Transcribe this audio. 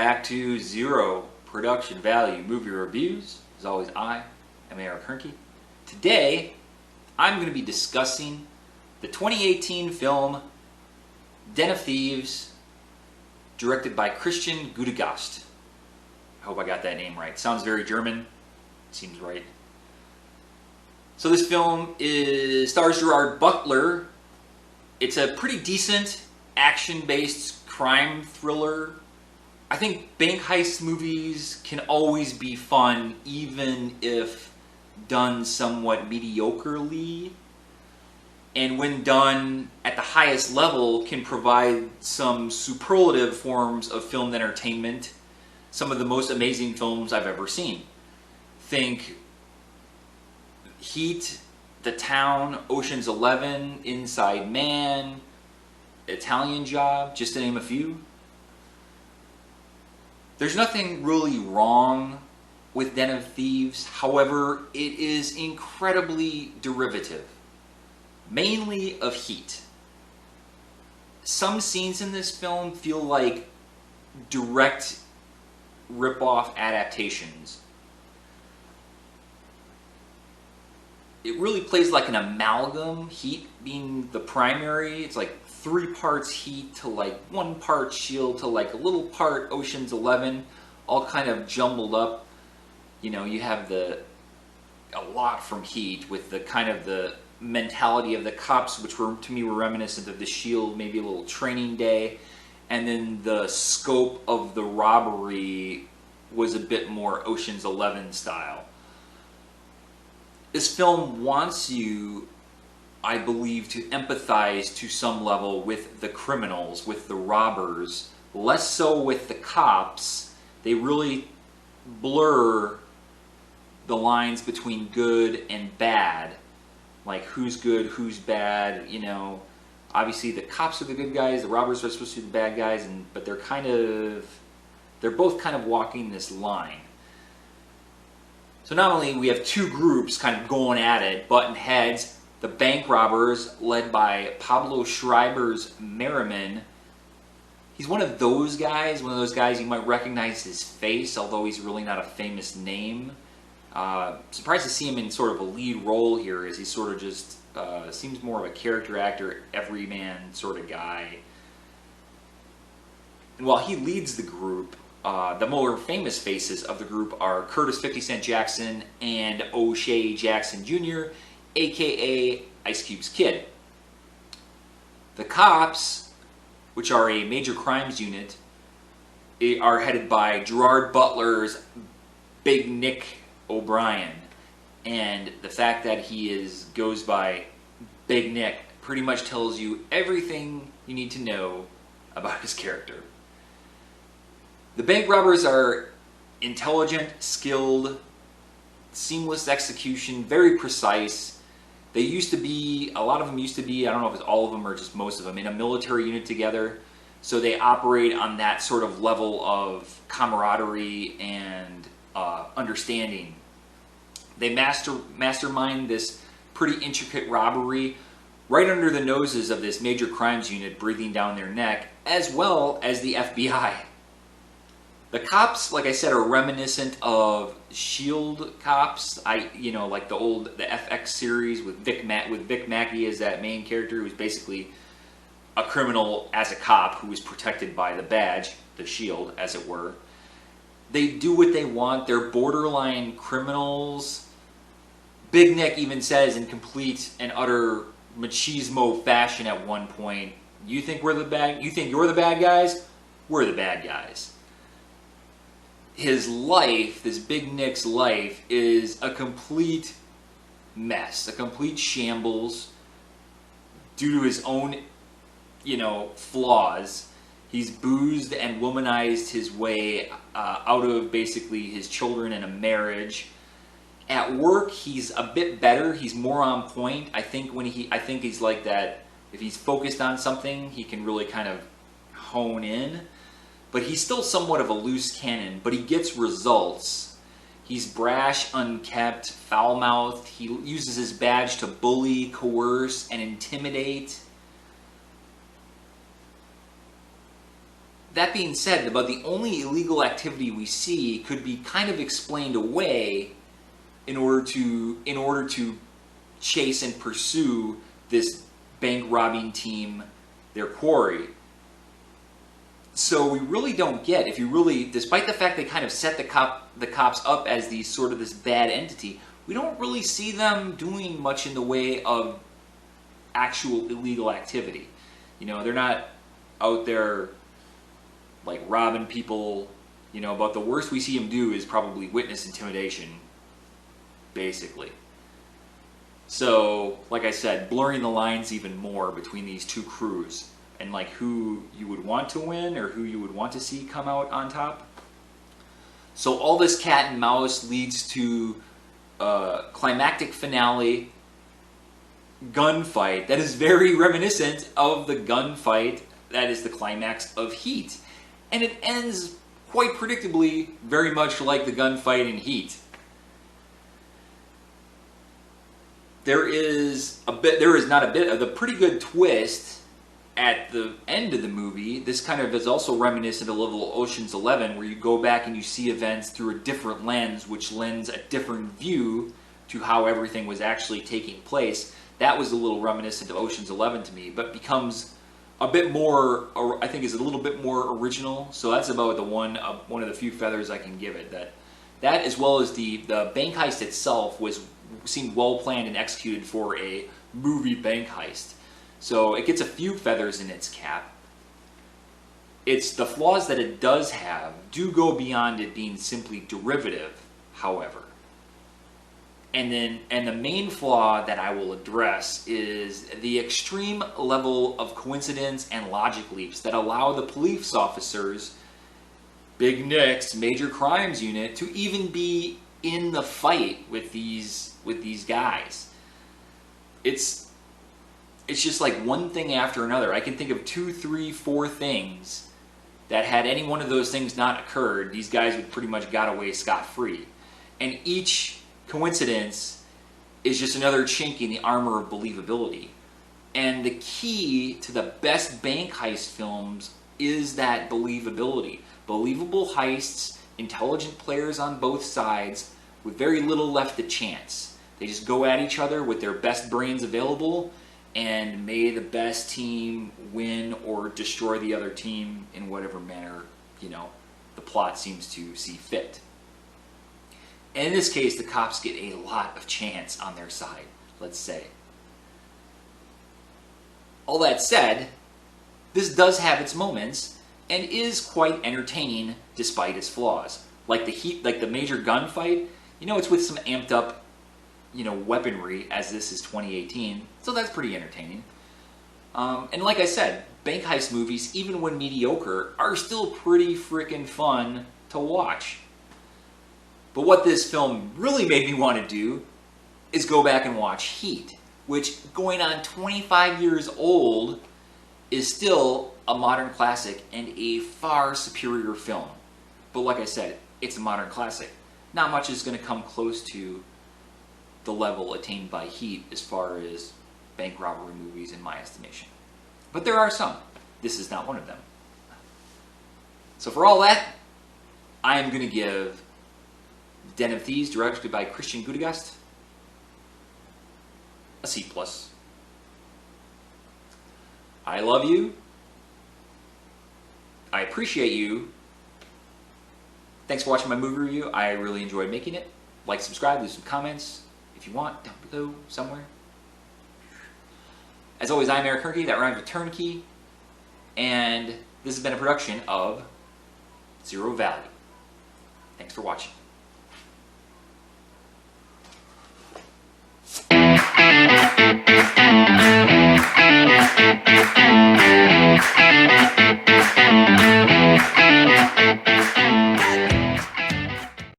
back to Zero Production Value Movie Reviews. As always, I am Hoernke. Today, I'm going to be discussing the 2018 film Den of Thieves, directed by Christian Gudegast. I hope I got that name right. Sounds very German. Seems right. So this film stars Gerard Butler. It's a pretty decent action-based crime thriller. I think bank heist movies can always be fun, even if done somewhat mediocrely. And when done at the highest level, can provide some superlative forms of film entertainment. Some of the most amazing films I've ever seen. Think Heat, The Town, Ocean's 11, Inside Man, Italian Job, just to name a few. There's nothing really wrong with Den of Thieves. However, it is incredibly derivative, mainly of Heat. Some scenes in this film feel like direct rip-off adaptations. It really plays like an amalgam, Heat being the primary. It's like 3 parts Heat to like 1 part Shield to like a little part Ocean's 11, all kind of jumbled up. You know, you have a lot from Heat with the kind of the mentality of the cops, which were to me were reminiscent of the Shield, maybe a little Training Day, and then the scope of the robbery was a bit more Ocean's 11 style. This film wants you, I believe, to empathize to some level with the criminals, with the robbers, less so with the cops. They really blur the lines between good and bad, like who's good, who's bad. You know, obviously the cops are the good guys, the robbers are supposed to be the bad guys, but they're both kind of walking this line. So not only we have 2 groups kind of going at it, butting heads. The bank robbers, led by Pablo Schreiber's Merriman. He's one of those guys you might recognize his face, although he's really not a famous name. Surprised to see him in sort of a lead role here, as he sort of just seems more of a character actor, everyman sort of guy. And while he leads the group, the more famous faces of the group are Curtis 50 Cent Jackson and O'Shea Jackson Jr., aka Ice Cube's kid. The cops, which are a major crimes unit, are headed by Gerard Butler's Big Nick O'Brien. And the fact that he goes by Big Nick pretty much tells you everything you need to know about his character. The bank robbers are intelligent, skilled, seamless execution, very precise. A lot of them used to be, I don't know if it's all of them or just most of them, in a military unit together. So they operate on that sort of level of camaraderie and understanding. They mastermind this pretty intricate robbery right under the noses of this major crimes unit breathing down their neck, as well as the FBI. The cops, like I said, are reminiscent of Shield cops. Like the FX series with Vic Mackey as that main character, who's basically a criminal as a cop who is protected by the badge, the Shield, as it were. They do what they want. They're borderline criminals. Big Nick even says in complete and utter machismo fashion at one point, "You think you're the bad guys? We're the bad guys." His life, this Big Nick's life, is a complete mess, a complete shambles due to his own, flaws. He's boozed and womanized his way out of basically his children and a marriage. At work, he's a bit better. He's more on point. I think he's like that. If he's focused on something, he can really kind of hone in. But he's still somewhat of a loose cannon, but he gets results. He's brash, unkept, foul-mouthed. He uses his badge to bully, coerce, and intimidate. that being said, about the only illegal activity we see could be kind of explained away in order to chase and pursue this bank robbing team, their quarry. So we really don't get, if you really, despite the fact they kind of set the cops up as these sort of this bad entity, we don't really see them doing much in the way of actual illegal activity. You know, they're not out there like robbing people. You know, but the worst we see them do is probably witness intimidation, basically. So, like I said, blurring the lines even more between these two crews and like who you would want to win or who you would want to see come out on top. So all this cat and mouse leads to a climactic finale gunfight that is very reminiscent of the gunfight that is the climax of Heat. And it ends quite predictably very much like the gunfight in Heat. There is a pretty good twist at the end of the movie. This kind of is also reminiscent of a little Ocean's 11, where you go back and you see events through a different lens, which lends a different view to how everything was actually taking place. That was a little reminiscent of Ocean's 11 to me, but becomes a bit more, I think is a little bit more original. So that's about the one of the few feathers I can give it. That as well as the bank heist itself seemed well planned and executed for a movie bank heist. So it gets a few feathers in its cap. It's the flaws that it does have do go beyond it being simply derivative, however. And the main flaw that I will address is the extreme level of coincidence and logic leaps that allow the police officers, Big Nick's Major Crimes Unit, to even be in the fight with these guys. It's just like one thing after another. I can think of 2, 3, 4 things that had any one of those things not occurred, these guys would pretty much got away scot-free. And each coincidence is just another chink in the armor of believability. And the key to the best bank heist films is that believability. Believable heists, intelligent players on both sides, with very little left to chance. They just go at each other with their best brains available, and may the best team win or destroy the other team in whatever manner, the plot seems to see fit. And in this case, the cops get a lot of chance on their side, let's say. All that said, this does have its moments and is quite entertaining despite its flaws. Like the major gunfight, it's with some amped up, weaponry, as this is 2018, so that's pretty entertaining. And like I said, bank heist movies, even when mediocre, are still pretty freaking fun to watch. But what this film really made me want to do is go back and watch Heat, which, going on 25 years old, is still a modern classic and a far superior film. But like I said, it's a modern classic. Not much is going to come close to the level attained by Heat as far as bank robbery movies in my estimation. But there are some. This is not one of them. So for all that, I am going to give Den of Thieves, directed by Christian Gudegast, a C+. I love you. I appreciate you. Thanks for watching my movie review. I really enjoyed making it. Like, subscribe, leave some comments if you want, down below somewhere. As always, I'm Eric Hoernke, that rhymes with turnkey, and this has been a production of Zero Value. Thanks for watching.